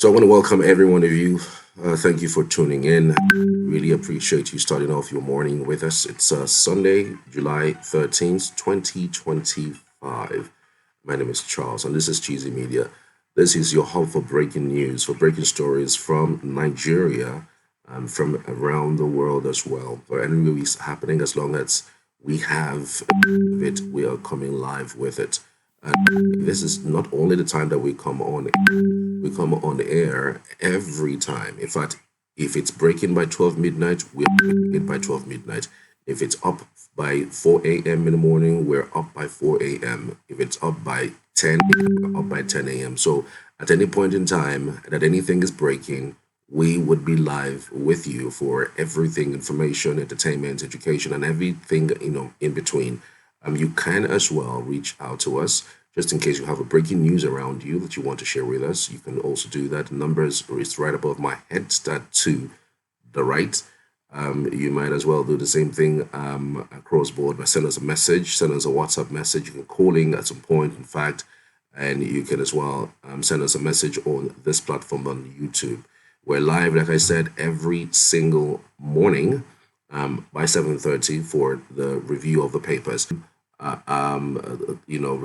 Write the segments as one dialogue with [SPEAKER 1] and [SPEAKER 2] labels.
[SPEAKER 1] So I want to welcome every one of you. Thank you for tuning in. Really appreciate you starting off your morning with us. It's Sunday, July 13th, 2025. My name is Charles, and this is Cheesy Media. This is your hub for breaking news, for breaking stories from Nigeria and from around the world as well. For any news happening, as long as we have it, we are coming live with it. And this is not only the time that we come on the air every time. In fact, if it's breaking by 12 midnight, we're breaking it by 12 midnight. If it's up by 4 a.m. in the morning, we're up by 4 a.m. If it's up by 10 a.m., we're up by 10 a.m. So at any point in time that anything is breaking, we would be live with you for everything, information, entertainment, education, and everything, in between. You can as well reach out to us just in case you have a breaking news around you that you want to share with us. You can also do that. The numbers is right above my head, start to the right. You might as well do the same thing across board by send us a message, send us a WhatsApp message. You can call in at some point, in fact, and you can as well send us a message on this platform on YouTube. We're live, like I said, every single morning by 7:30 for the review of the papers.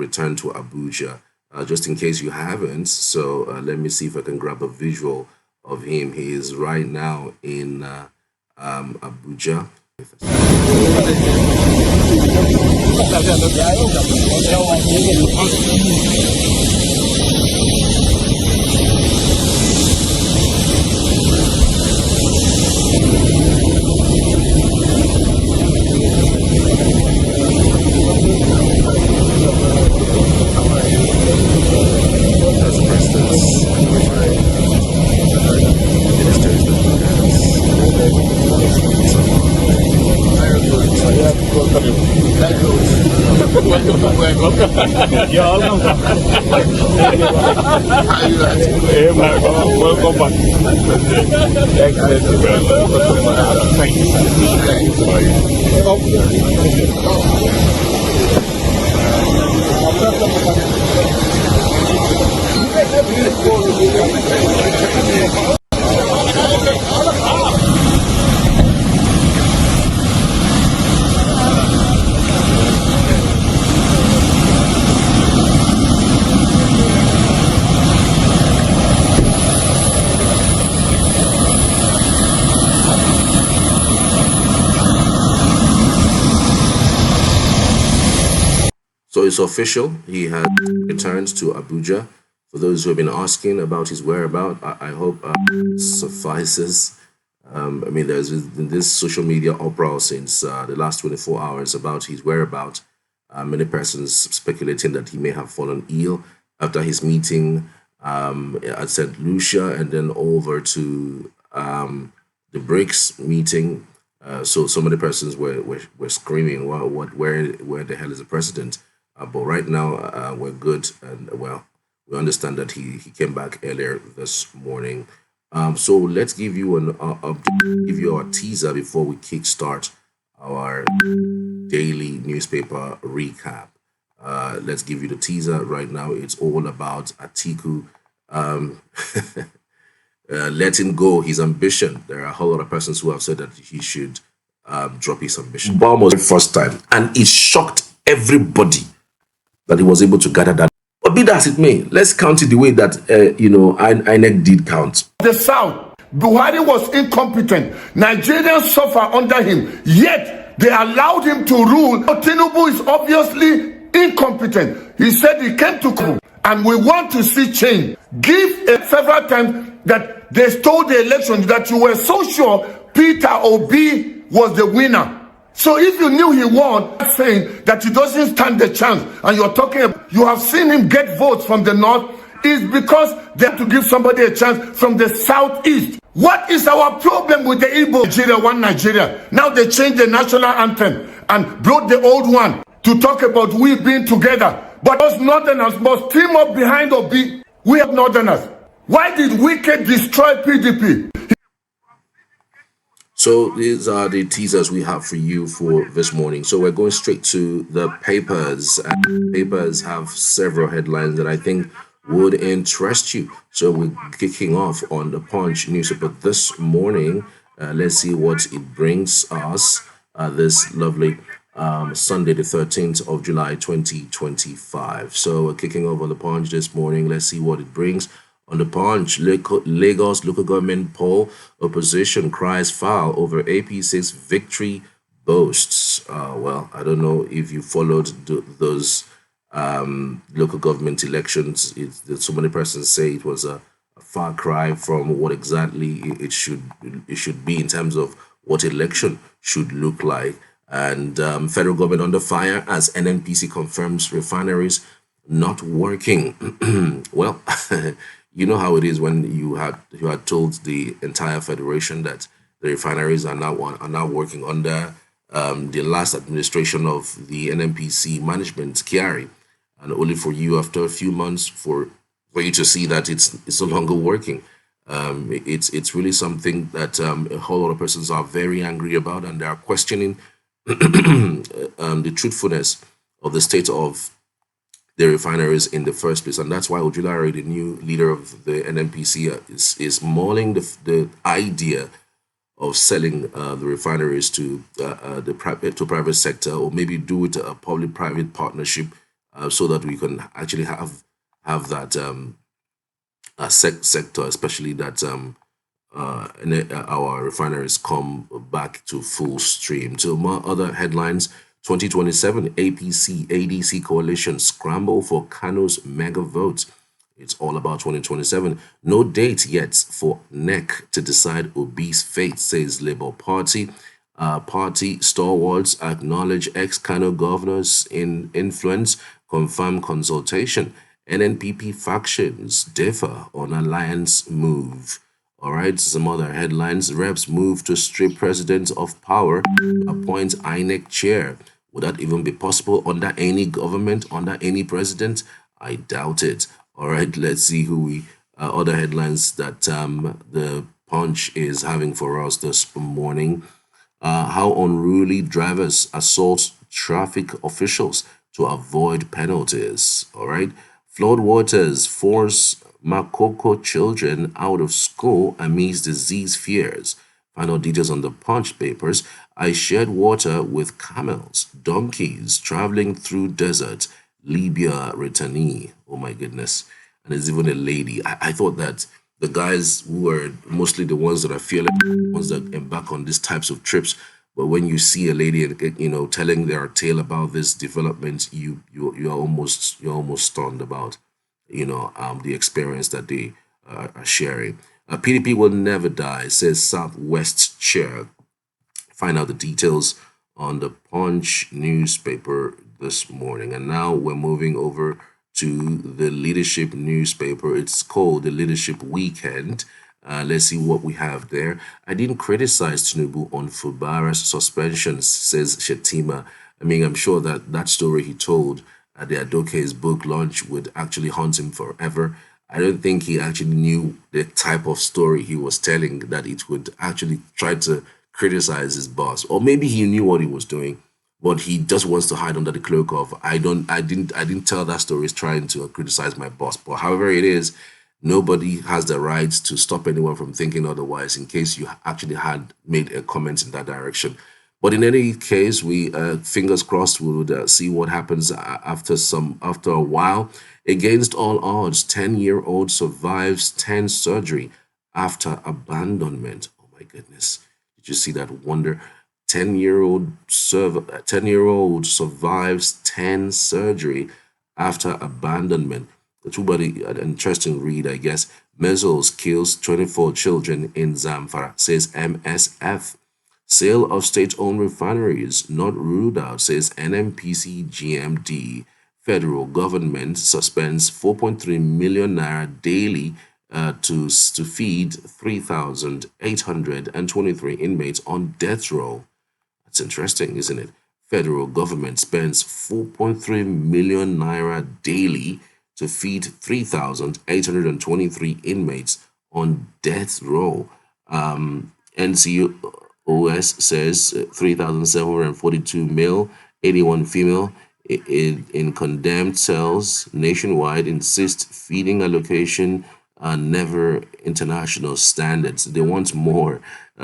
[SPEAKER 1] Return to Abuja, just in case you haven't. So let me see if I can grab a visual of him. He is right now in Abuja.
[SPEAKER 2] Welcome back.
[SPEAKER 1] So it's official. He has returned to Abuja. For those who have been asking about his whereabouts, I hope suffices. There's been this social media uproar since the last 24 hours about his whereabouts. Many persons speculating that he may have fallen ill after his meeting at St. Lucia and then over to the BRICS meeting. So many persons were screaming, where the hell is the president? But right now, we're good, and we understand that he came back earlier this morning. So let's give you give you our teaser before we kickstart our daily newspaper recap. Let's give you the teaser right now. It's all about Atiku letting go his ambition. There are a whole lot of persons who have said that he should drop his ambition. Almost the first time, and it shocked everybody that he was able to gather that. But be that as it may, let's count it the way that INEC did count.
[SPEAKER 3] The South, Buhari was incompetent. Nigerians suffer under him, yet they allowed him to rule. Tinubu is obviously incompetent. He said he came to come, and we want to see change. Give several times that they stole the election, that you were so sure Peter Obi was the winner. So if you knew he won, saying that he doesn't stand the chance, and you're talking, you have seen him get votes from the north, is because they have to give somebody a chance from the southeast. What is our problem with the Igbo Nigeria, one Nigeria? Now they changed the national anthem and brought the old one to talk about we being together. But us northerners must team up behind Obi. We have northerners. Why did Wike destroy PDP?
[SPEAKER 1] So these are the teasers we have for you for this morning. So we're going straight to the papers. And papers have several headlines that I think would interest you. So we're kicking off on the Punch newspaper this morning. Let's see what it brings us this lovely Sunday, the 13th of July, 2025. So we're kicking off on the Punch this morning. Let's see what it brings. On the Punch, Lagos local government poll, opposition cries foul over APC's victory boasts. Well, I don't know if you followed those local government elections. So many persons say it was a far cry from what exactly it should be in terms of what election should look like. And federal government under fire as NNPC confirms refineries not working. Well, you know how it is when you had told the entire federation that the refineries are now working under the last administration of the NNPC management, Kiari, and only for you after a few months for you to see that it's no longer working. It's really something that a whole lot of persons are very angry about, and they are questioning the truthfulness of the state of the refineries in the first place. And that's why Ojulari, the new leader of the NNPC, is mulling the idea of selling the refineries to the private sector, or maybe do it a public-private partnership, so that we can actually have that sector, especially that our refineries come back to full stream. To more other headlines, 2027 APC ADC coalition scramble for Kano's mega vote. It's all about 2027. No date yet for NEC to decide Obi's fate, says Labour Party. Party stalwarts acknowledge ex-Kano governors in influence, confirm consultation. NNPP factions differ on alliance move. All right, some other headlines. Reps move to strip president of power, appoint INEC chair. Would that even be possible under any government, under any president? I doubt it. All right, let's see who we other headlines that the Punch is having for us this morning. How unruly drivers assault traffic officials to avoid penalties. All right, flood waters force Makoko children out of school amidst disease fears. Final details on the Punch papers. I shared water with camels, donkeys traveling through desert. Libya returnee. Oh my goodness. And there's even a lady. I thought that the guys who were mostly the ones that are fearless, the ones that embark on these types of trips. But when you see a lady, telling their tale about this development, you're almost stunned about, the experience that they are sharing. PDP will never die, says Southwest chair. Find out the details on the Punch newspaper this morning. And now we're moving over to the Leadership newspaper. It's called the Leadership Weekend. Let's see what we have there. I didn't criticize Tinubu on Fubara's suspension, says Shetima. I mean, I'm sure that story he told at the Adoke's book launch would actually haunt him forever. I don't think he actually knew the type of story he was telling, that it would actually try to criticize his boss. Or maybe he knew what he was doing, but he just wants to hide under the cloak of I didn't tell that story trying to criticize my boss. But however it is, nobody has the right to stop anyone from thinking otherwise, in case you actually had made a comment in that direction. But in any case, we fingers crossed we would see what happens after a while. Against all odds, 10-year-old survives 10 surgery after abandonment. Oh my goodness. Did you see that wonder? 10-year-old survives 10 surgery after abandonment. It's really an interesting read, I guess. Measles kills 24 children in Zamfara, says MSF. Sale of state-owned refineries not ruled out, says NNPC GMD. Federal government suspends 4.3 million naira daily to feed 3,823 inmates on death row. That's interesting, isn't it? Federal government spends 4.3 million naira daily to feed 3,823 inmates on death row. NCOS says 3,742 male, 81 female in condemned cells nationwide insist feeding allocation are never international standards. They want more.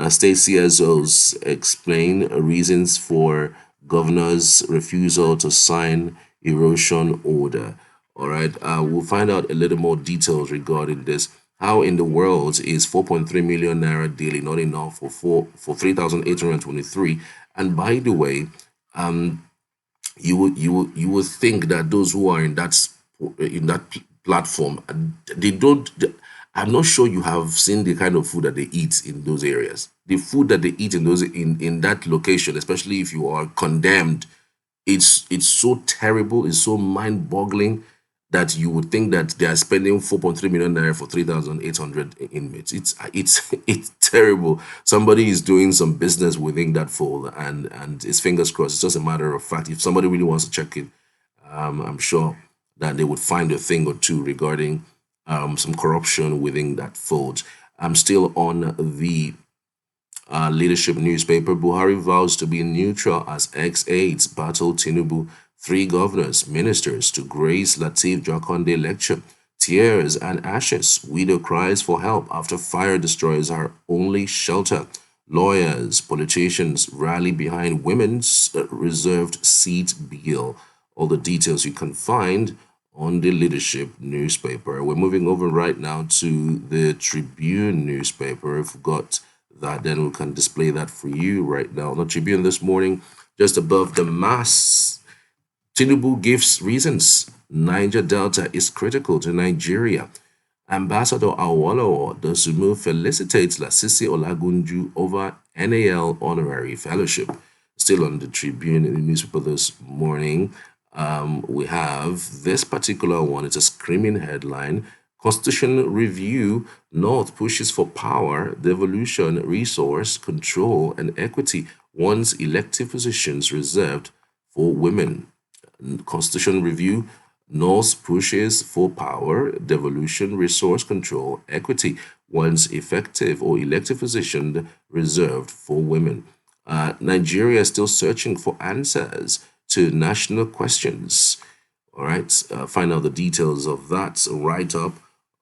[SPEAKER 1] State CSOs explain reasons for governor's refusal to sign erosion order. All right, we'll find out a little more details regarding this. How in the world is 4.3 million naira daily not enough for 3,823? And by the way, you would think that those who are in that platform, they don't. I'm not sure you have seen the kind of food that they eat in those areas. The food that they eat in those in that location, especially if you are condemned, it's so terrible, it's so mind-boggling that you would think that they are spending 4.3 million naira for 3,800 inmates. It's terrible. Somebody is doing some business within that fold, and it's fingers crossed. It's just a matter of fact. If somebody really wants to check it, I'm sure that they would find a thing or two regarding some corruption within that fold. I'm still on the leadership newspaper. Buhari vows to be neutral as ex-aides battle Tinubu. Three governors, ministers to grace Lateef Jakonde lecture. Tears and ashes. Widow cries for help after fire destroys her only shelter. Lawyers, politicians rally behind women's reserved seat bill. All the details you can find on the leadership newspaper. We're moving over right now to the Tribune newspaper. If we've got that, then we can display that for you right now. On the Tribune this morning, just above the mass, Tinubu gives reasons. Niger Delta is critical to Nigeria. Ambassador Awolowo Dosumu felicitates Lasisi Olagunju over NAL honorary fellowship. Still on the Tribune in the newspaper this morning, we have this particular one. It's a screaming headline. Constitution review, North pushes for power, devolution, resource, control, and equity, wants elective positions reserved for women. Constitution review, North pushes for power, devolution, resource control, equity, wants effective or elective position reserved for women. Nigeria is still searching for answers to national questions. All right, find out the details of that right up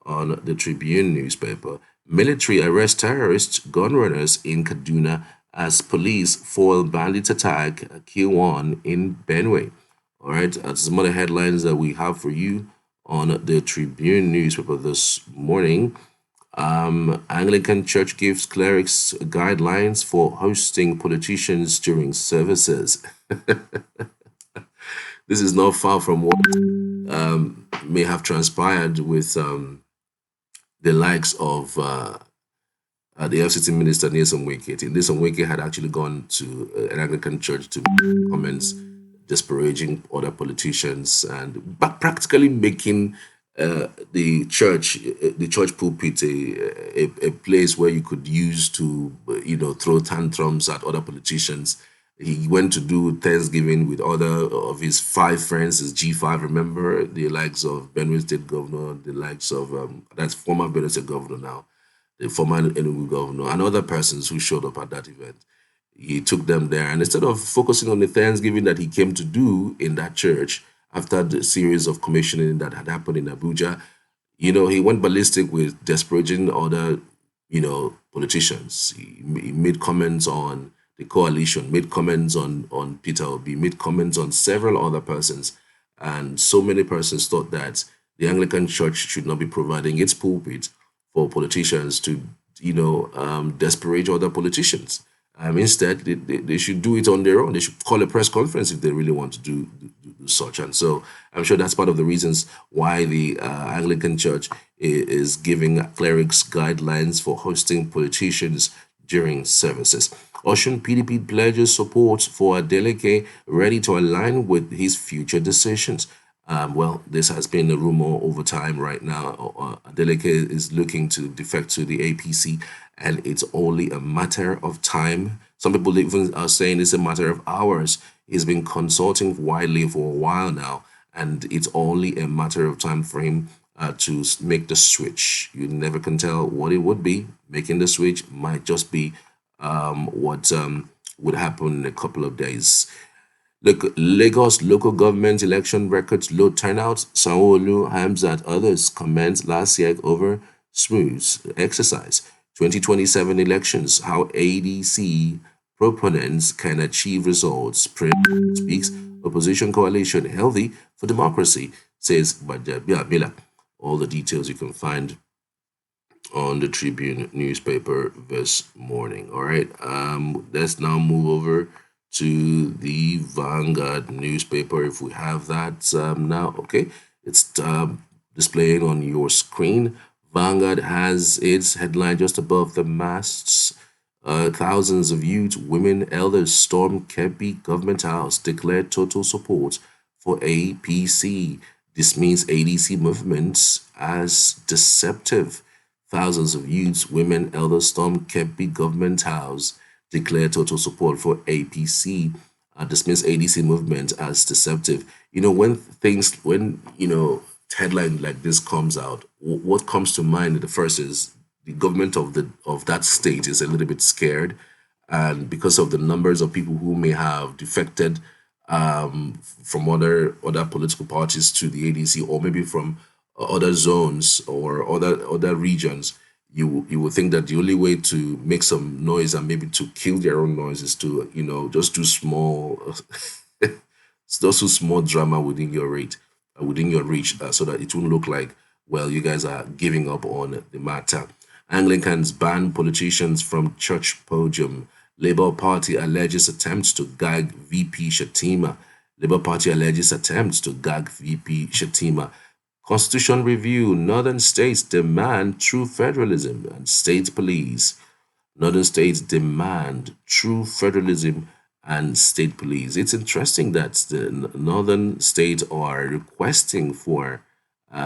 [SPEAKER 1] on the Tribune newspaper. Military arrest terrorists, gun runners in Kaduna as police foil bandit attack, kill one in Benue. All right, some other headlines that we have for you on the Tribune newspaper this morning. Anglican Church gives clerics guidelines for hosting politicians during services. This is not far from what may have transpired with the likes of the FCT minister Nyesom Wike. Nyesom Wike had actually gone to an Anglican church to make comments disparaging other politicians and practically making the church pulpit a place where you could use to throw tantrums at other politicians. He went to do Thanksgiving with other of his 5 friends, his G5. Remember, the likes of Benue State Governor, the likes of that's former Benue State Governor now, the former Enugu Governor, and other persons who showed up at that event. He took them there, and instead of focusing on the Thanksgiving that he came to do in that church after the series of commissioning that had happened in Abuja, he went ballistic with disparaging other, politicians. He made comments on the coalition, made comments on Peter Obi, made comments on several other persons. And so many persons thought that the Anglican Church should not be providing its pulpit for politicians to, disparage other politicians. Instead, they should do it on their own. They should call a press conference if they really want to do such. And so I'm sure that's part of the reasons why the Anglican Church is giving clerics guidelines for hosting politicians during services. Osun PDP pledges support for Adeleke, ready to align with his future decisions. Well, this has been a rumor over time right now. Adeleke is looking to defect to the APC, and it's only a matter of time. Some people even are saying it's a matter of hours. He's been consulting widely for a while now, and it's only a matter of time for him to make the switch. You never can tell what it would be. Making the switch might just be what would happen in a couple of days. Lagos local government election records low turnout. Sanwo-Olu, Hamzat, others comment last year over smooth exercise. 2027 elections, how ADC proponents can achieve results. President speaks, opposition coalition healthy for democracy, says Bajabia. All the details you can find on the Tribune newspaper this morning. All right, let's now move over to the Vanguard newspaper if we have that now. Okay, it's displaying on your screen. Vanguard has its headline just above the masts. Thousands of youth, women, elders storm Kebbi Government House, declared total support for APC. This means ADC movements as deceptive. Thousands of youths, women, elders stormed Kebbi Government House, declared total support for APC, dismiss ADC movement as deceptive. When headline like this comes out, what comes to mind at the first is the government of that state is a little bit scared, and because of the numbers of people who may have defected from other political parties to the ADC, or maybe from other zones or other regions, you would think that the only way to make some noise and maybe to kill their own noise is to just do small just do small drama within your reach, so that it won't look like, well, you guys are giving up on the matter. Anglicans ban politicians from church podium. Labour Party alleges attempts to gag VP Shatima. Labour Party alleges attempts to gag VP Shatima. Constitution review. Northern states demand true federalism and state police. Northern states demand true federalism and state police. It's interesting that the northern states are requesting for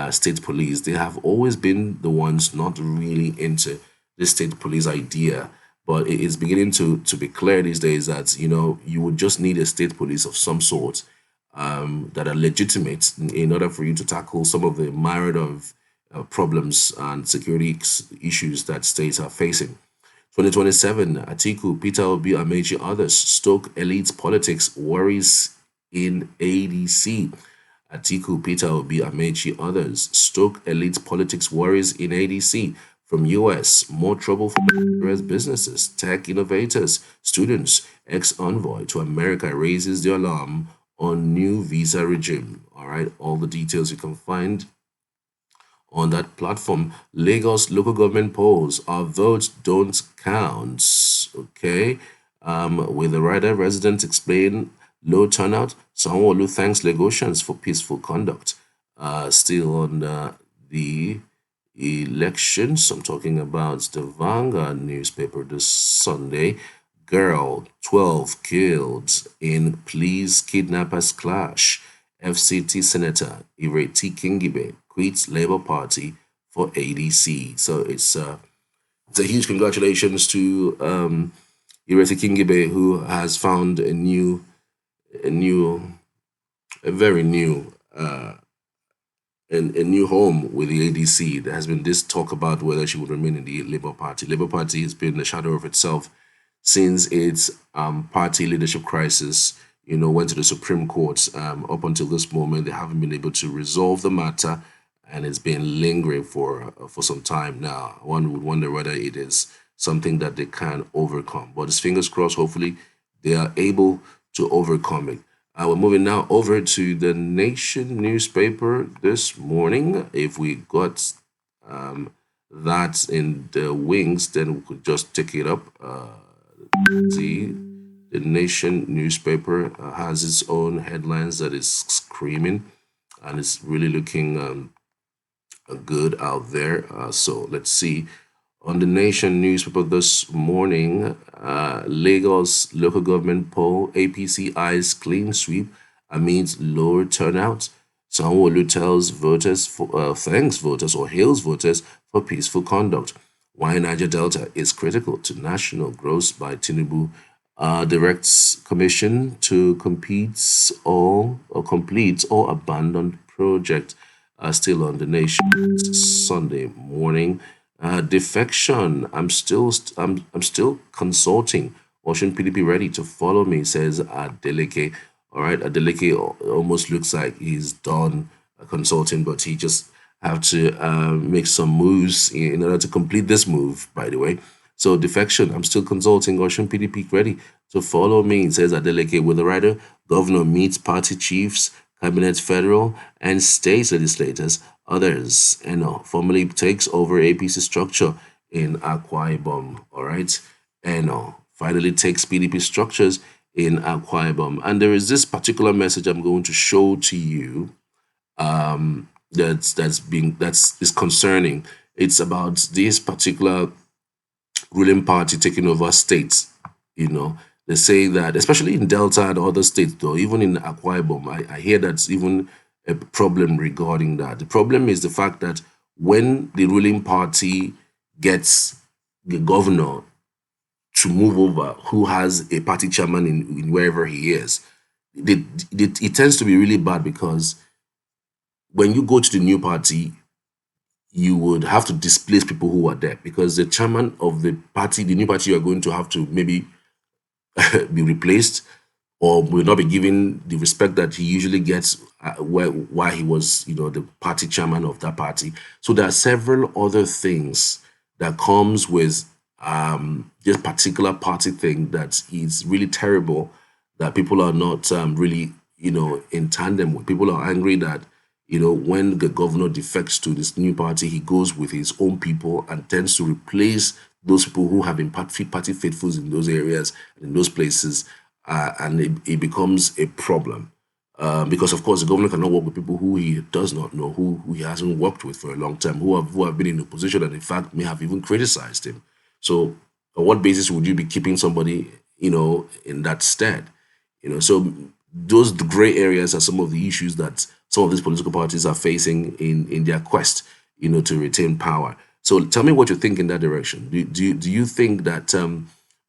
[SPEAKER 1] state police. They have always been the ones not really into the state police idea, but it is beginning to be clear these days that you would just need a state police of some sort that are legitimate in order for you to tackle some of the myriad of problems and security issues that states are facing. 2027, Atiku, Peter Obi, Amechi, others stoke elite politics worries in ADC. Atiku, Peter Obi, Amechi, others stoke elite politics worries in ADC. From US, more trouble for Nigeria's businesses, tech innovators, students. Ex-envoy to America raises the alarm on new visa regime. All right, all the details you can find on that platform. Lagos local government polls, our votes don't count. Okay, with the writer residents explain low turnout. Sanwo-Olu thanks Lagosians for peaceful conduct. Still on the elections, I'm talking about the Vanguard newspaper this Sunday. Girl, 12 killed in police kidnappers clash. FCT Senator Ireti Kingibe quits Labour Party for ADC. So it's a huge congratulations to Ireti Kingibe, who has found a very new a new home with the ADC. There has been this talk about whether she would remain in the Labour Party. Labour Party has been in the shadow of itself since its party leadership crisis, went to the Supreme Court. Up until this moment, they haven't been able to resolve the matter, and it's been lingering for some time now. One would wonder whether it is something that they can overcome. But it's fingers crossed, hopefully, they are able to overcome it. We're moving now over to the Nation newspaper this morning. If we got that in the wings, then we could just take it up. The Nation newspaper has its own headlines that is screaming, and it's really looking good out there. So let's see. On the Nation newspaper this morning, Lagos local government poll, APC eyes clean sweep amidst lower turnout. Sanwo-Olu tells voters, thanks voters or hails voters for peaceful conduct. Why Niger Delta is critical to national growth by Tinubu. Directs commission to complete or abandoned project. Still on the Nation Sunday morning. Defection. I'm still consulting. Ocean PDP ready to follow me, says Adeleke. All right, Adeleke almost looks like he's done consulting, but he just have to make some moves in order to complete this move, by the way. So defection, I'm still consulting. Ocean PDP ready to follow me. It says Adeleke with the writer. Governor meets party chiefs, cabinet federal and state legislators, others, and formally takes over APC structure in Akwa Ibom. All right, and finally takes PDP structures in Akwa Ibom. And there is this particular message I'm going to show to you that's is concerning. It's about this particular ruling party taking over states. They say that, especially in Delta and other states, though, even in Akwa Ibom, I hear that's even a problem regarding that. The problem is the fact that when the ruling party gets the governor to move over, who has a party chairman in wherever he is, it tends to be really bad, because when you go to the new party, you would have to displace people who are there, because the chairman of the party, the new party, you are going to have to maybe be replaced, or will not be given the respect that he usually gets while he was, the party chairman of that party. So there are several other things that comes with this particular party thing that is really terrible, that people are not really, in tandem with. People are angry that, when the governor defects to this new party, he goes with his own people and tends to replace those people who have been party faithfuls in those areas and in those places, and it becomes a problem. Because of course the governor cannot work with people who he does not know, who he hasn't worked with for a long time, who have been in opposition and in fact may have even criticized him. So on what basis would you be keeping somebody, in that stead? So those gray areas are some of the issues that some of these political parties are facing in their quest, to retain power. So tell me what you think in that direction. Do you think that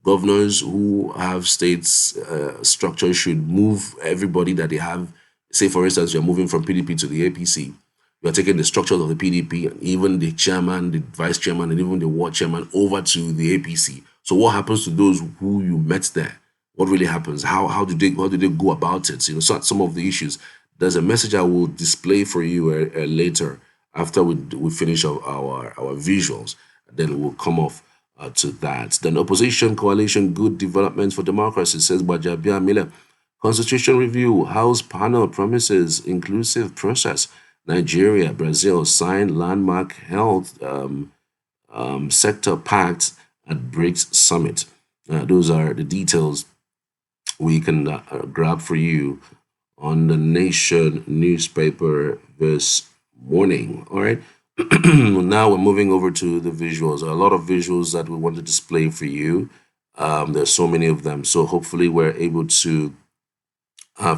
[SPEAKER 1] governors who have states structure should move everybody that they have? Say, for instance, you're moving from PDP to the APC. You're taking the structures of the PDP, and even the chairman, the vice chairman, and even the ward chairman over to the APC. So what happens to those who you met there? What really happens? How do they go about it? So some of the issues. There's a message I will display for you later after we finish our visuals. Then we'll come off to that. Then opposition coalition, good developments for democracy, says Bajabia Miller. Constitution review, House panel promises inclusive process. Nigeria, Brazil signed landmark health sector pact at BRICS summit. Those are the details we can grab for you on the Nation newspaper this morning. All right. Now we're moving over to the visuals. A lot of visuals that we want to display for you. There's so many of them. So hopefully we're able to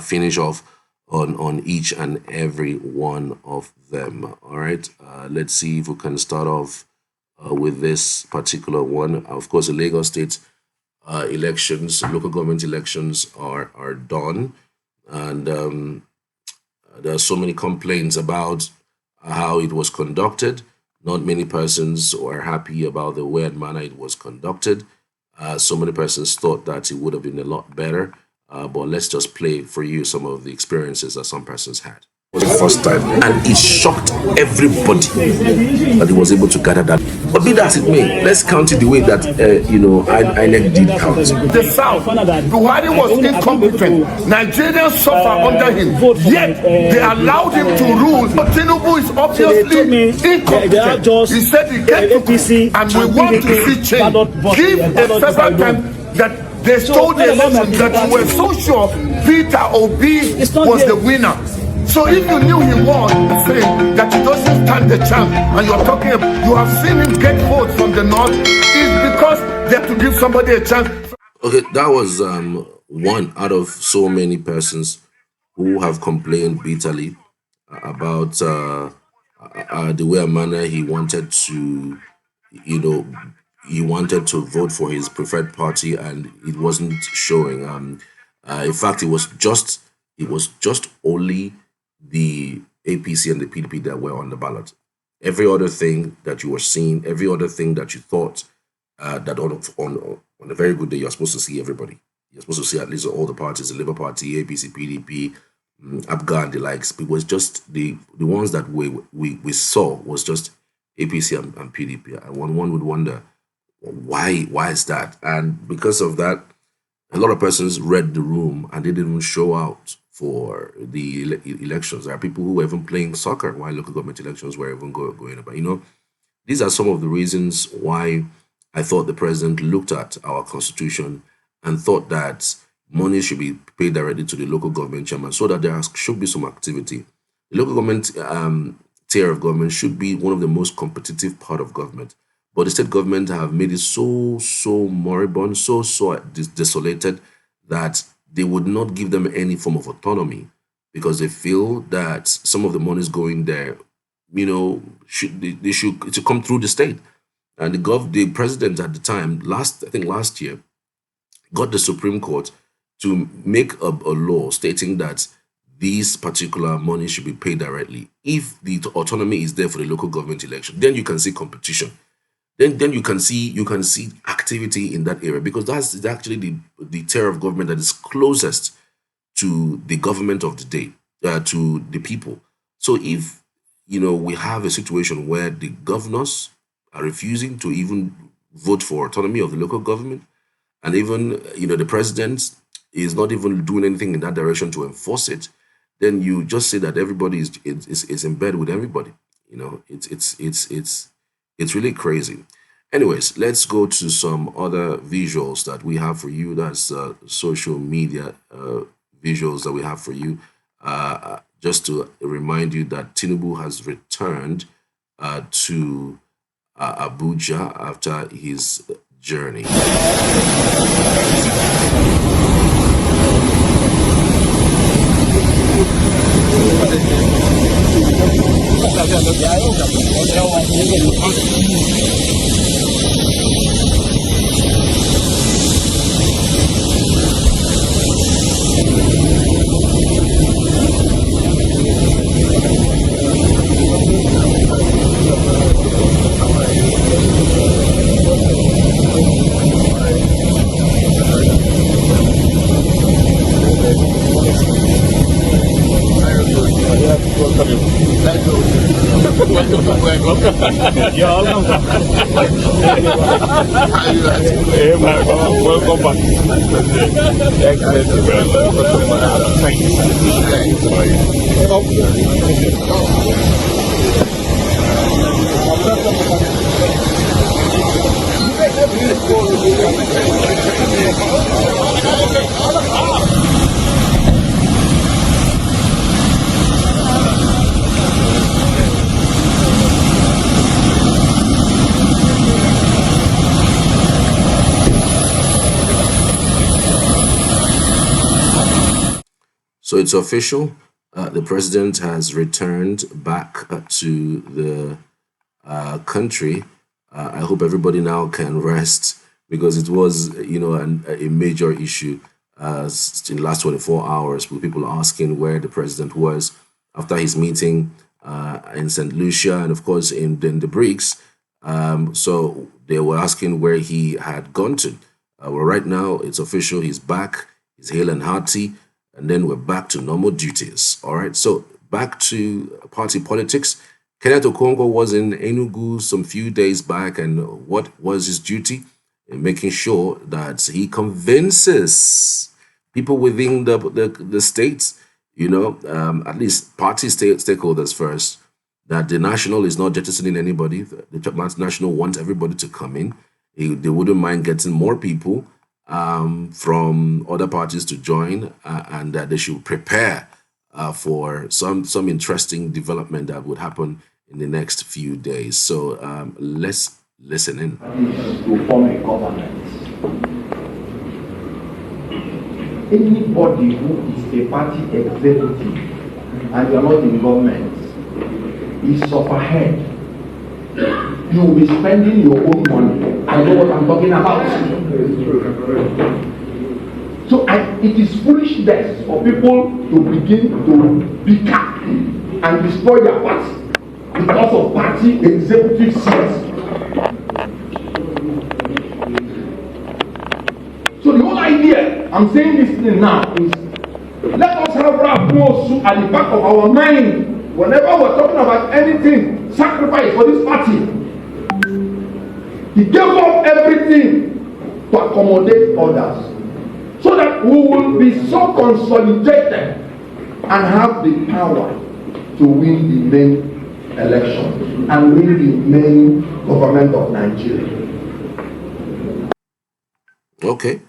[SPEAKER 1] finish off on each and every one of them. All right. Let's see if we can start off with this particular one. Of course, the Lagos State elections, local government elections are done. And there are so many complaints about how it was conducted. Not many persons were happy about the way and manner it was conducted. So many persons thought that it would have been a lot better. But let's just play for you some of the experiences that some persons had. It was the first time, and it shocked everybody that he was able to gather that. But be that it may, let's count it the way that INEC did count.
[SPEAKER 3] The South, Buhari was incompetent. Nigerians suffer under him, yet they allowed him to rule. But Tinubu is obviously incompetent. He said he came to APC, and we want to see change. Give a federal time that they told the election that we were so sure Peter Obi was the winner. So if you knew he won, saying that he doesn't stand the chance, and you're talking, you have seen him get votes from the north, is because they have to give somebody a chance.
[SPEAKER 1] Okay, that was one out of so many persons who have complained bitterly about the way and manner he wanted to, he wanted to vote for his preferred party, and it wasn't showing. In fact, it was just only the APC and the PDP that were on the ballot. Every other thing that you were seeing, every other thing that you thought that on a very good day you're supposed to see everybody. you're supposed to see at least all the parties, the Labour Party, APC, PDP, Abga and the likes. It was just the ones that we saw was just APC and PDP. And one would wonder why is that? And because of that, a lot of persons read the room and they didn't even show out for the elections. There are people who were even playing soccer while local government elections were even going about. These are some of the reasons why I thought the president looked at our constitution and thought that money should be paid directly to the local government chairman so that there should be some activity. The local government tier of government should be one of the most competitive part of government. But the state government have made it so moribund, so desolated that they would not give them any form of autonomy because they feel that some of the money is going there, should come through the state. And the president at the time, I think last year, got the Supreme Court to make a law stating that these particular money should be paid directly. If the autonomy is there for the local government election, then you can see competition. Then you can see activity in that area because that's actually the tier of government that is closest to the government of the day, to the people. So if we have a situation where the governors are refusing to even vote for autonomy of the local government, and even the president is not even doing anything in that direction to enforce it, then you just say that everybody is in bed with everybody. It's really crazy. Anyways, let's go to some other visuals that we have for you. That's social media visuals that we have for you. Just to remind you that Tinubu has returned to Abuja after his journey.
[SPEAKER 2] Welcome back.
[SPEAKER 1] So it's official. The president has returned back to the country. I hope everybody now can rest because it was, a major issue in the last 24 hours with people asking where the president was after his meeting in St. Lucia and, of course, in the BRICS. So they were asking where he had gone to. Well, right now, it's official. He's back. He's hale and hearty. And then we're back to normal duties. All right. So back to party politics. Kenneth Okonkwo was in Enugu some few days back. And what was his duty? In making sure that he convinces people within the states, at least party stakeholders first, that the national is not jettisoning anybody. The national wants everybody to come in. They wouldn't mind getting more people from other parties to join, and that they should prepare for some interesting development that would happen in the next few days. So let's listen in.
[SPEAKER 4] To form a government. Anybody who is a party executive and you're not in government is sufferhead. You will be spending your own money. I know what I'm talking about. So it is foolishness for people to begin to bicker and destroy their party because of party executive seats. So the whole idea I'm saying this thing now is, let us have Rabuosu at the back of our mind whenever we're talking about anything, sacrifice for this party. He gave up everything to accommodate others, so that we will be so consolidated and have the power to win the main election and win the main government of Nigeria.
[SPEAKER 1] Okay.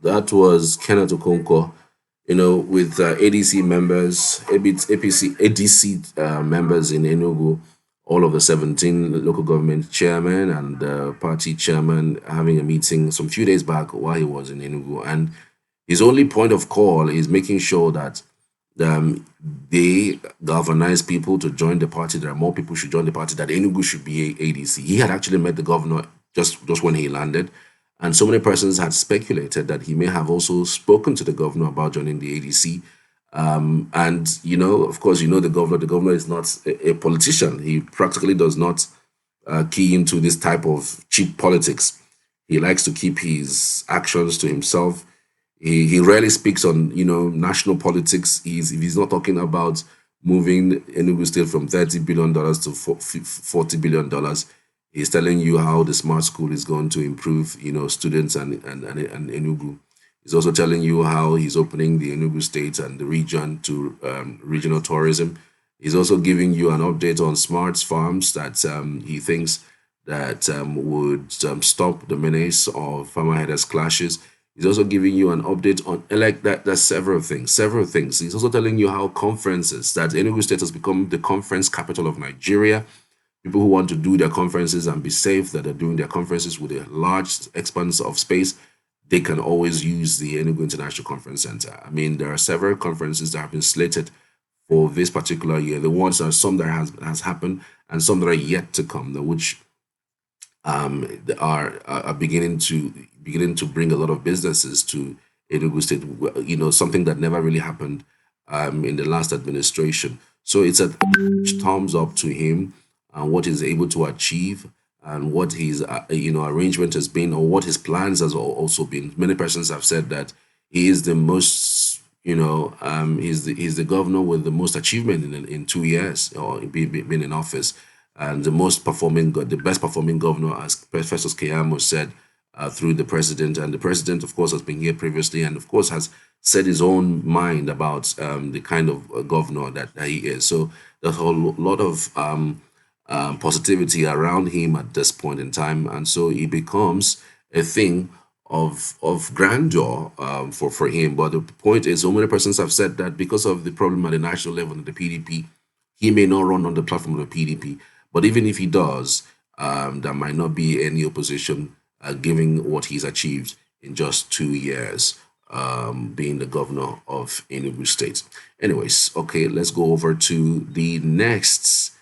[SPEAKER 1] That was Kenneth Okonkwo, with ADC members, ADC members in Enugu, all of the 17 local government chairmen and party chairman having a meeting some few days back while he was in Enugu. And his only point of call is making sure that they galvanize people to join the party. There are more people should join the party, that Enugu should be ADC. He had actually met the governor just when he landed. And so many persons had speculated that he may have also spoken to the governor about joining the ADC. And, of course, the governor is not a politician. He practically does not key into this type of cheap politics. He likes to keep his actions to himself. He rarely speaks on, national politics. If he's not talking about moving Enugu State from $30 billion to $40 billion, he's telling you how the smart school is going to improve, students and Enugu. He's also telling you how he's opening the Enugu State and the region to regional tourism. He's also giving you an update on smart farms that he thinks that would stop the menace of farmer-headers clashes. He's also giving you an update on that's several things. He's also telling you how conferences, that Enugu State has become the conference capital of Nigeria. People who want to do their conferences and be safe, that are doing their conferences with a large expanse of space, they can always use the Enugu International Conference Center. I mean, there are several conferences that have been slated for this particular year. The ones are some that has happened and some that are yet to come, which are beginning to bring a lot of businesses to Enugu State. Something that never really happened in the last administration. So it's a huge thumbs up to him and what he's able to achieve and what his arrangement has been, or what his plans has also been. Many persons have said that he is the most, he's the governor with the most achievement in 2 years or being in office, and the best performing governor, as Professor Keyamo said, through the president. And the president, of course, has been here previously, and of course has said his own mind about the kind of governor that he is. So there's a lot of positivity around him at this point in time, and so it becomes a thing of grandeur for him. But the point is, so many persons have said that because of the problem at the national level of the PDP, he may not run on the platform of the PDP. But even if he does, there might not be any opposition given what he's achieved in just 2 years being the governor of Enugu State. Anyways, okay, let's go over to the next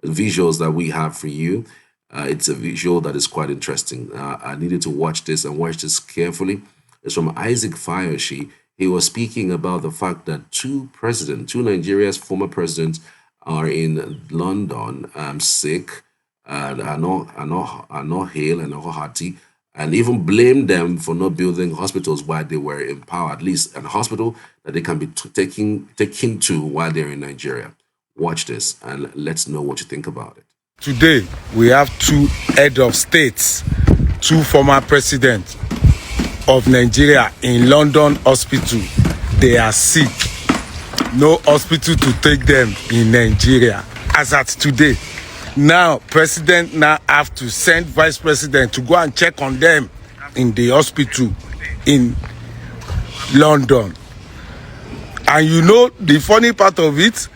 [SPEAKER 1] visuals that we have for you. It's a visual that is quite interesting. I needed to watch this and watch this carefully. It's from Isaac Fayoshi. He was speaking about the fact that two Nigeria's former presidents are in London sick and are not hale and not hearty, and even blame them for not building hospitals while they were in power, at least a hospital that they can be taken to while they're in Nigeria. Watch this and let's know what you think about it.
[SPEAKER 2] Today, we have two head of states, two former presidents of Nigeria in London hospital. They are sick. No hospital to take them in Nigeria. As at today, now president now have to send vice president to go and check on them in the hospital in London. And the funny part of it,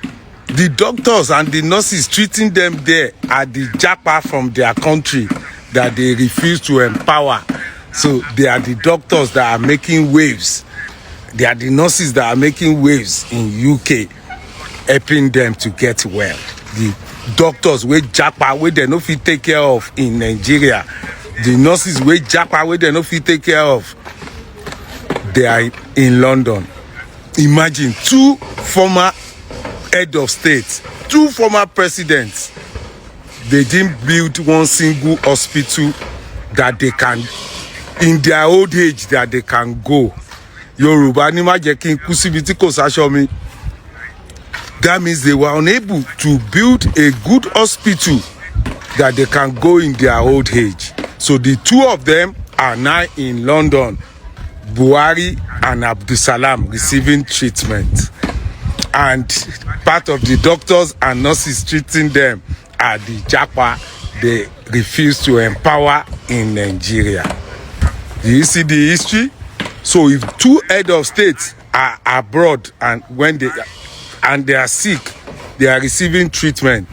[SPEAKER 2] the doctors and the nurses treating them there are the japa from their country that they refuse to empower. So they are the doctors that are making waves. They are the nurses that are making waves in UK, helping them to get well. The doctors wey japa wey they no fit take care of in Nigeria, the nurses wey japa wey they no fit take care of, they are in London. Imagine two former head of state, two former presidents, they didn't build one single hospital that they can in their old age that they can go. Yorùbá ní má jẹ́ kí n kú síbi tí kò sáṣọ mi. That means they were unable to build a good hospital that they can go in their old age. So the two of them are now in London, Buhari and Abdulsalam, receiving treatment. And part of the doctors and nurses treating them are the Japa they refuse to empower in Nigeria. Do you see the history? So if two head of states are abroad and when they are sick, they are receiving treatment.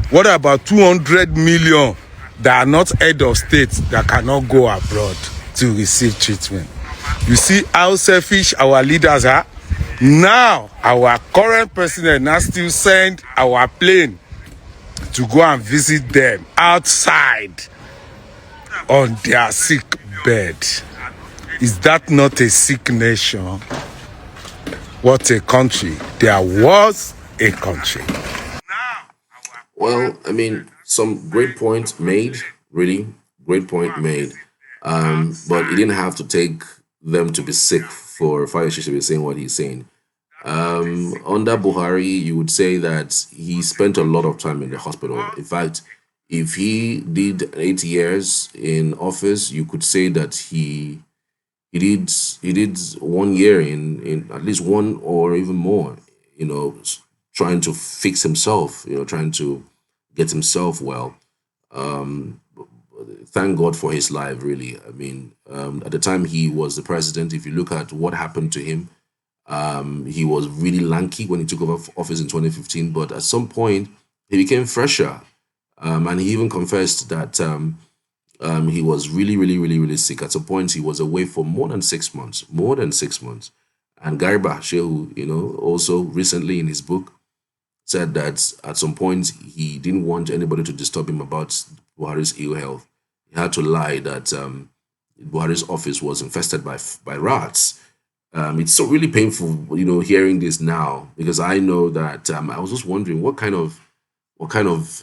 [SPEAKER 2] What about 200 million that are not head of states that cannot go abroad to receive treatment? You see how selfish our leaders are? Now, our current president now still send our plane to go and visit them outside on their sick bed. Is that not a sick nation? What a country. There was a country.
[SPEAKER 1] Well, I mean, some great points made, really great point made. But he didn't have to take them to be sick for Fayoshe to be saying what he's saying. Under Buhari, you would say that he spent a lot of time in the hospital. In fact, if he did 8 years in office, you could say that he did 1 year in at least one or even more, trying to fix himself, trying to get himself well. Thank God for his life, really. I mean, at the time he was the president, if you look at what happened to him, he was really lanky when he took over office in 2015, but at some point he became fresher. And he even confessed that he was really sick. At some point, he was away for more than 6 months. And Garba Shehu, also recently in his book, said that at some point he didn't want anybody to disturb him about Buhari's ill health. He had to lie that Buhari's office was infested by rats. It's so really painful, hearing this now, because I know that I was just wondering what kind of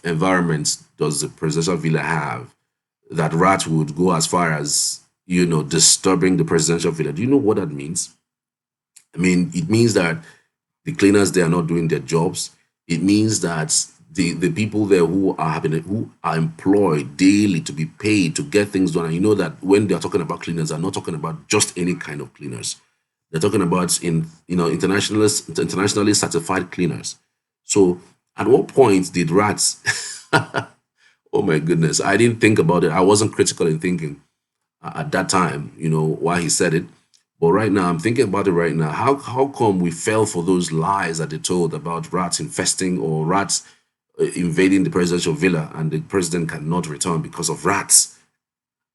[SPEAKER 1] environment does the presidential villa have that rats would go as far as disturbing the presidential villa. Do you know what that means? I mean, it means that the cleaners, they are not doing their jobs. It means that the people there who are employed daily to be paid to get things done. And you know that when they are talking about cleaners, they're not talking about just any kind of cleaners. They're talking about internationally certified cleaners. So at what point did rats? Oh my goodness, I didn't think about it. I wasn't critical in thinking at that time, why he said it. But right now, I'm thinking about it right now. How come we fell for those lies that they told about rats infesting or rats invading the presidential villa and the president cannot return because of rats?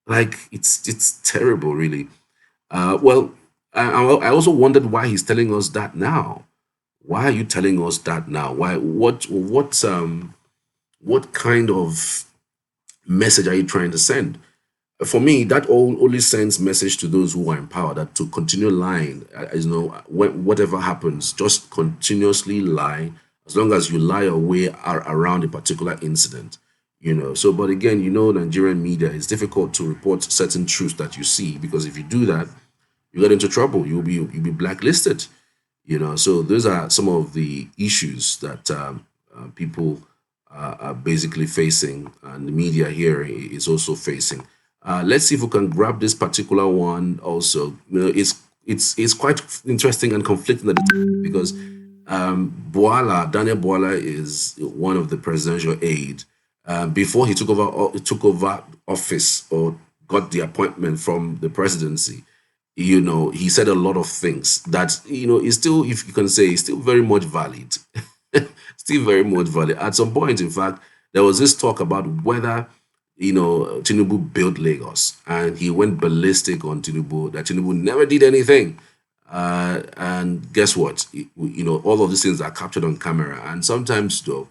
[SPEAKER 1] Like, it's terrible, really. Well, I also wondered why he's telling us that now. Why are you telling us that now? Why? What kind of message are you trying to send? For me, that only sends message to those who are in power that to continue lying. Whatever happens, just continuously lie. As long as you lie your way around a particular incident, So, but again, Nigerian media, it's difficult to report certain truths that you see, because if you do that, you get into trouble. You'll be blacklisted. So those are some of the issues that people are basically facing, and the media here is also facing. Let's see if we can grab this particular one also. It's quite interesting and conflicting because Daniel Bwala is one of the presidential aides. Before he took over office or got the appointment from the presidency, he said a lot of things that, is still, if you can say, is still very much valid. Still very much valid. At some point, in fact, there was this talk about whether, Tinubu built Lagos, and he went ballistic on Tinubu, that Tinubu never did anything. And guess what? All of these things are captured on camera. And sometimes, though,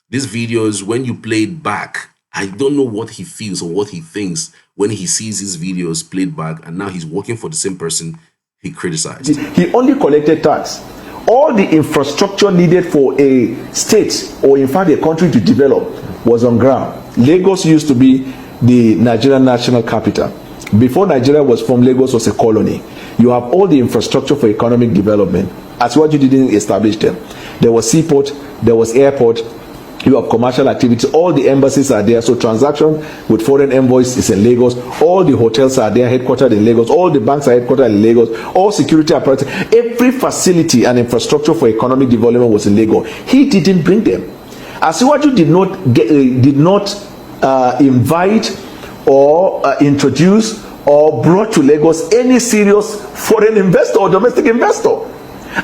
[SPEAKER 1] these videos, when you play it back, I don't know what he feels or what he thinks when he sees his videos played back, and now he's working for the same person he criticized.
[SPEAKER 5] He only collected tax. All the infrastructure needed for a state or in fact a country to develop was on ground. Lagos used to be the Nigerian national capital. Before Nigeria was formed, Lagos was a colony. You have all the infrastructure for economic development. As what you didn't establish them. There was seaport, there was airport, you have commercial activities, all the embassies are there. So transaction with foreign envoys is in Lagos. All the hotels are there, headquartered in Lagos. All the banks are headquartered in Lagos. All security apparatus, every facility and infrastructure for economic development was in Lagos. He didn't bring them. Asiwaju did not invite or introduce or brought to Lagos any serious foreign investor or domestic investor.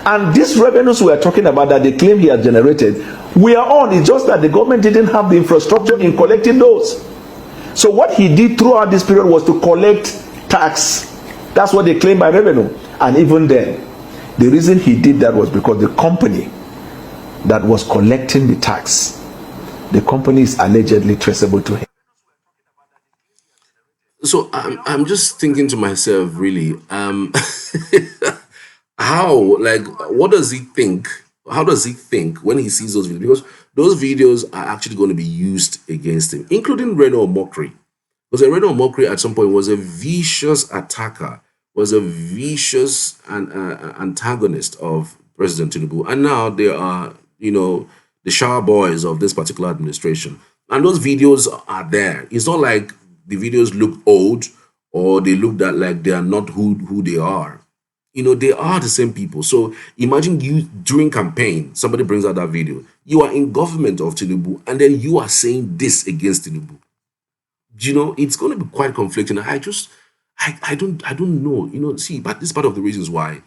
[SPEAKER 5] And these revenues we are talking about that they claim he has generated, we are on. It's just that the government didn't have the infrastructure in collecting those. So what he did throughout this period was to collect tax. That's what they claim by revenue. And even then, the reason he did that was because the company that was collecting the tax, the company is allegedly traceable to him.
[SPEAKER 1] So I'm just thinking to myself, really, how, like, what does he think? How does he think when he sees those videos? Because those videos are actually going to be used against him, including Reno Mokri. Because Reno Mokri at some point was a vicious attacker, was a vicious antagonist of President Tinubu. And now they are, the shower boys of this particular administration. And those videos are there. It's not like the videos look old or they look that like they are not who they are. They are the same people. So imagine you during campaign, somebody brings out that video. You are in government of Tinubu, and then you are saying this against Tinubu. It's going to be quite conflicting. I don't know. See, but this is part of the reasons why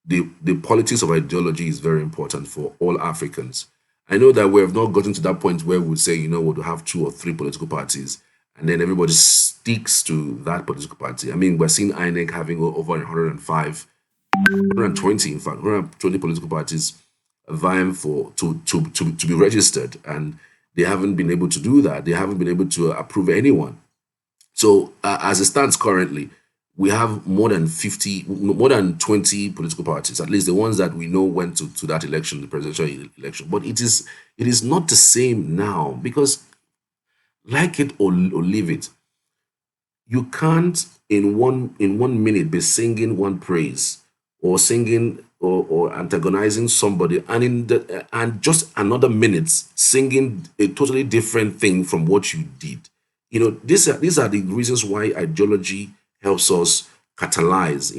[SPEAKER 1] the politics of ideology is very important for all Africans. I know that we have not gotten to that point where we would say, we'll have 2 or 3 political parties, and then everybody sticks to that political party. I mean, we're seeing INEC having over 120, in fact, 120 political parties vying to be registered, and they haven't been able to do that. They haven't been able to approve anyone. So as it stands currently, we have more than 20 political parties, at least the ones that we know went to that election, the presidential election. But it is not the same now, because like it or leave it, you can't in one minute be singing one praise or singing or antagonizing somebody, and just another minute singing a totally different thing from what you did. These are the reasons why ideology helps us catalyze.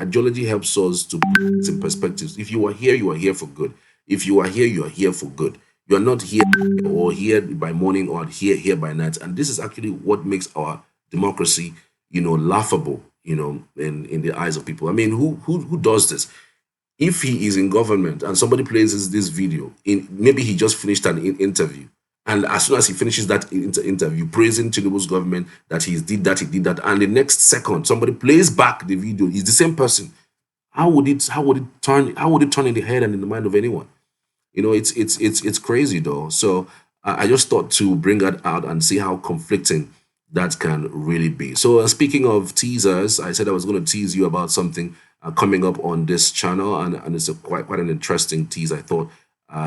[SPEAKER 1] Ideology helps us to put things in perspectives. If you are here, you are here for good. If you are here, you are here for good. You are not here or here by morning or here by night. And this is actually what makes our democracy, laughable, in the eyes of people. I mean, who does this? If he is in government and somebody plays this video, maybe he just finished an interview, and as soon as he finishes that interview, praising Tinubu's government that he did that, and the next second somebody plays back the video, he's the same person. How would it turn in the head and in the mind of anyone? It's crazy though. So I just thought to bring that out and see how conflicting that can really be. So speaking of teasers, I said I was going to tease you about something coming up on this channel, and it's quite an interesting tease. I thought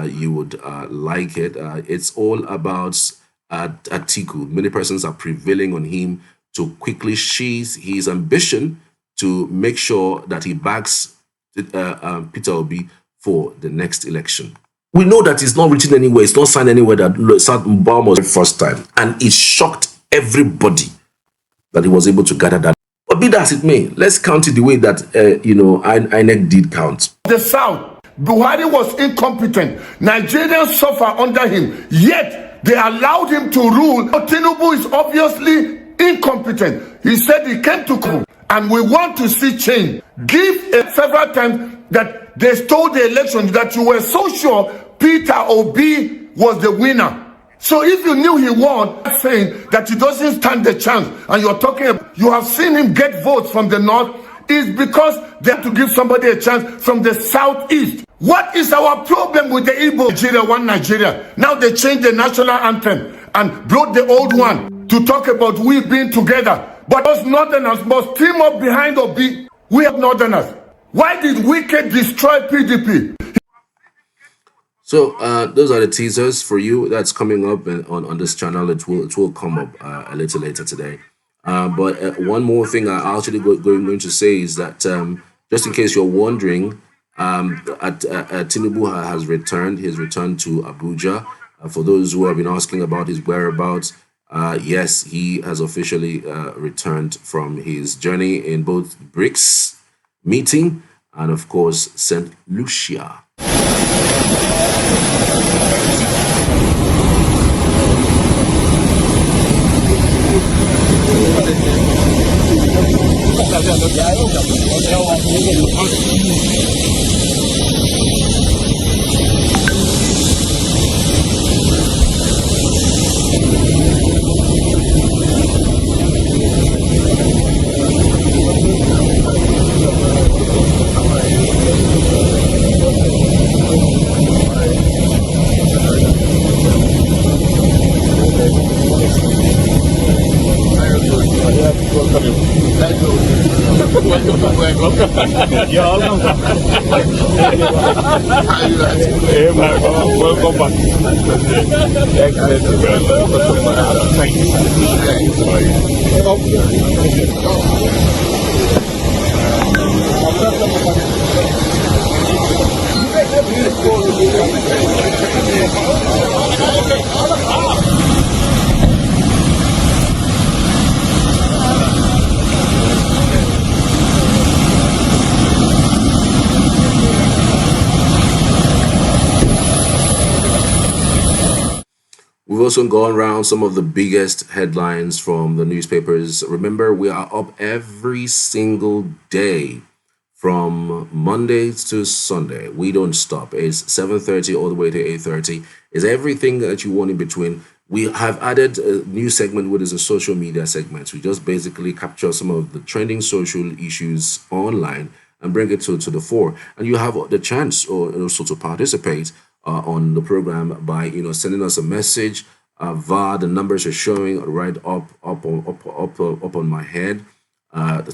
[SPEAKER 1] you would like it. It's all about Atiku. Many persons are prevailing on him to quickly sheath his ambition to make sure that he backs Peter Obi for the next election. We know that it's not written anywhere, it's not signed anywhere that South Mbama was the first time, and it shocked everybody that he was able to gather that. But be that as it may, let's count it the way that INEC did count.
[SPEAKER 3] The South, Buhari was incompetent. Nigerians suffer under him, yet they allowed him to rule. But Tinubu is obviously incompetent. He said he came to coup, and we want to see change. Give several times that they stole the election, that you were so sure Peter Obi was the winner. So if you knew he won, saying that he doesn't stand the chance, and you're talking about, you have seen him get votes from the north, is because they have to give somebody a chance from the southeast. What is our problem with the Igbo? Nigeria, one Nigeria. Now they changed the national anthem and brought the old one to talk about we being together. But us northerners must team up behind Obi. We have northerners. Why did Wike destroy PDP?
[SPEAKER 1] So those are the teasers for you that's coming up on this channel. It will come up a little later today. But one more thing I actually going to say is that just in case you're wondering, Tinubu has returned. He's returned to Abuja. For those who have been asking about his whereabouts, yes, he has officially returned from his journey in both BRICS meeting and, of course, St. Lucia.
[SPEAKER 2] Welcome back. Thank
[SPEAKER 1] We've also gone around some of the biggest headlines from the newspapers. Remember, we are up every single day from Monday to Sunday. We don't stop. It's 7:30 all the way to 8:30. It's everything that you want in between. We have added a new segment, which is a social media segment. We just basically capture some of the trending social issues online and bring it to the fore. And you have the chance or also to participate on the program by sending us a message via the numbers are showing right up on my head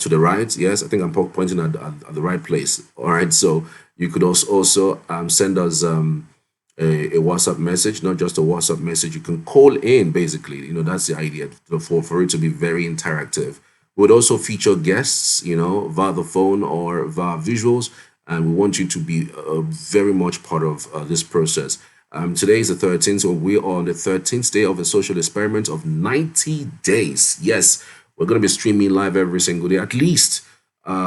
[SPEAKER 1] to the right. Yes, I think I'm pointing at the right place. All right, so you could also send us a WhatsApp message, not just a WhatsApp message. You can call in, basically. That's the idea for it to be very interactive. We'd also feature guests, via the phone or via visuals, and we want you to be very much part of this process. Today is the 13th, so we are on the 13th day of the social experiment of 90 days. Yes, we're going to be streaming live every single day, at least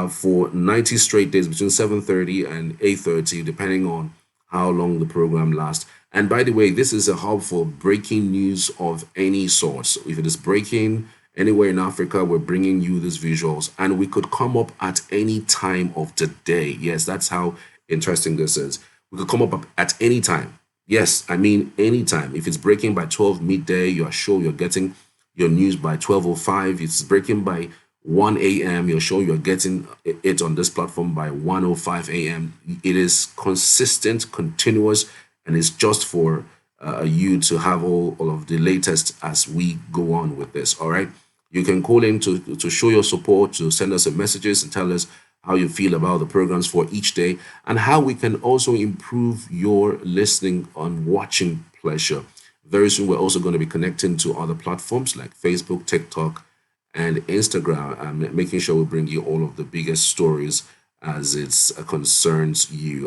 [SPEAKER 1] for 90 straight days between 7:30 and 8:30, depending on how long the program lasts. And by the way, this is a hub for breaking news of any sort. If it is breaking anywhere in Africa, we're bringing you these visuals, and we could come up at any time of the day. Yes, that's how interesting this is. We could come up at any time. Yes, I mean anytime. If it's breaking by 12 midday, you are sure you're getting your news by 12:05. It's breaking by 1 a.m. You're sure you're getting it on this platform by 1:05 a.m. It is consistent, continuous, and it's just for you to have all of the latest as we go on with this. All right. You can call in to show your support, to send us some messages and tell us how you feel about the programs for each day and how we can also improve your listening and watching pleasure. Very soon, we're also going to be connecting to other platforms like Facebook, TikTok, and Instagram, and making sure we bring you all of the biggest stories as it concerns you.